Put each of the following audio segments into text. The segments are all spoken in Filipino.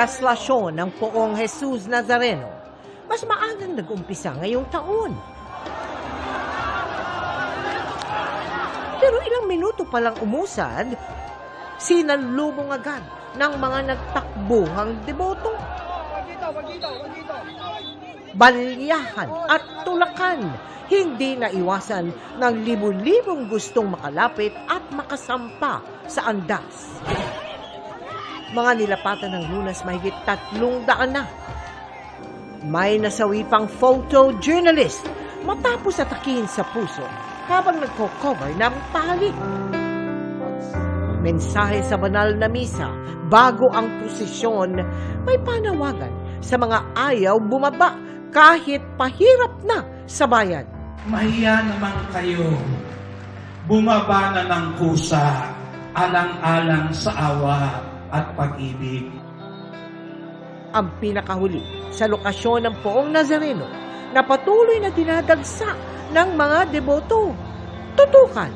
traslasyon ng Poong Jesus Nazareno, mas maagang nag-umpisa ngayong taon. Pero ilang minuto palang umusad, sinalubong agad ng mga nagtakbuhang deboto. Balyahan at tulakan, hindi naiwasan ng libu-libong gustong makalapit at makasampa sa andas. Mga nilapatan ng Lunas mahigit 300 na. May nasawi pang photojournalist matapos atakihin sa puso habang nagko-cover ng pahalik. Mensahe sa banal na misa bago ang prosesyon, may panawagan sa mga ayaw bumaba kahit pahirap na sa bayan. Mahiya naman kayo. Bumaba na ng kusa, alang-alang sa awa at pag-ibig. Ang pinakahuli sa lokasyon ng Poong Nazareno na patuloy na dinadagsa ng mga deboto. Tutukan.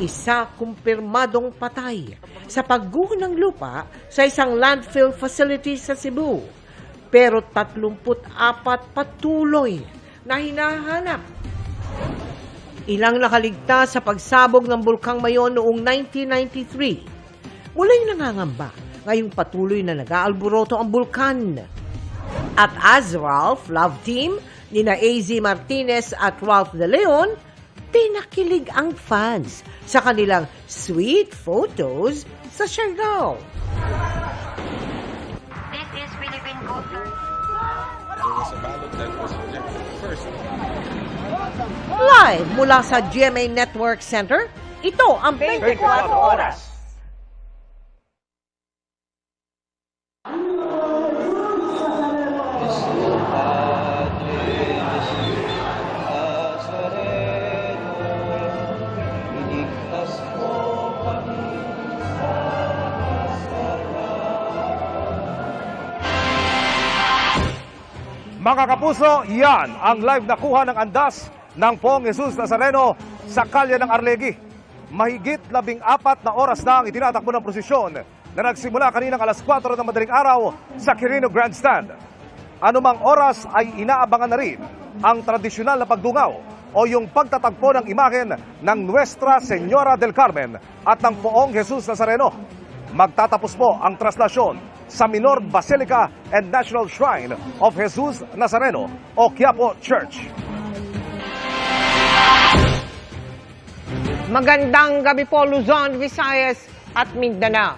Isa kumpirmadong patay sa pagguho ng lupa sa isang landfill facility sa Cebu. Pero 34 patuloy na hinahanap. Ilang nakaligtas sa pagsabog ng Bulkang Mayon noong 1993. Muling nangangamba, ngayong patuloy na nag-aalboroto ang bulkan. At as Ralph Love Team, nina AZ Martinez at Ralph De Leon, pinakilig ang fans sa kanilang sweet photos sa Siargao. This is Philippine Culture. There was a ballot that was rejected first. Live mula sa GMA Network Center, ito ang 24 Oras. Mga kapuso, yan ang live na kuha ng andas ng Poong Jesus Nazareno sa kalye ng Arlegui. Mahigit 14 na oras na ang itinatakbo ng prosesyon na nagsimula kaninang alas 4 ng madaling araw sa Quirino Grandstand. Anumang oras ay inaabangan na rin ang tradisyonal na pagdungaw o yung pagtatagpo ng imahen ng Nuestra Señora del Carmen at ng Poong Jesus Nazareno. Magtatapos po ang traslasyon sa Minor Basilica and National Shrine of Jesus Nazareno o Quiapo Church. Magandang gabi po Luzon, Visayas at Mindanao.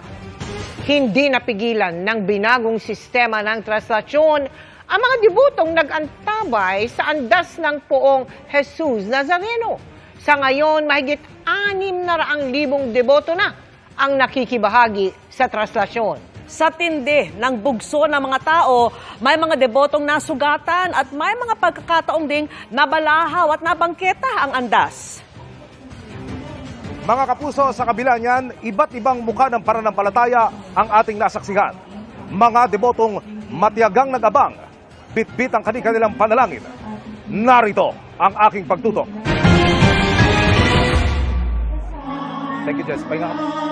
Hindi napigilan ng binagong sistema ng traslasyon ang mga debutong nag-antabay sa andas ng Poong Jesus Nazareno. Sa ngayon, mahigit 600,000 deboto na ang nakikibahagi sa traslasyon. Sa tindi ng bugso ng mga tao, may mga debotong nasugatan at may mga pagkakataong ding nabalahaw at nabangketa ang andas. Mga kapuso, sa kabila niyan, iba't ibang mukha ng pananampalataya ang ating nasaksihan. Mga debotong matiyagang nag-abang, bitbit ang kanilang panalangin. Narito ang aking pagtutok. Thank you, Jess. Pahinga ka.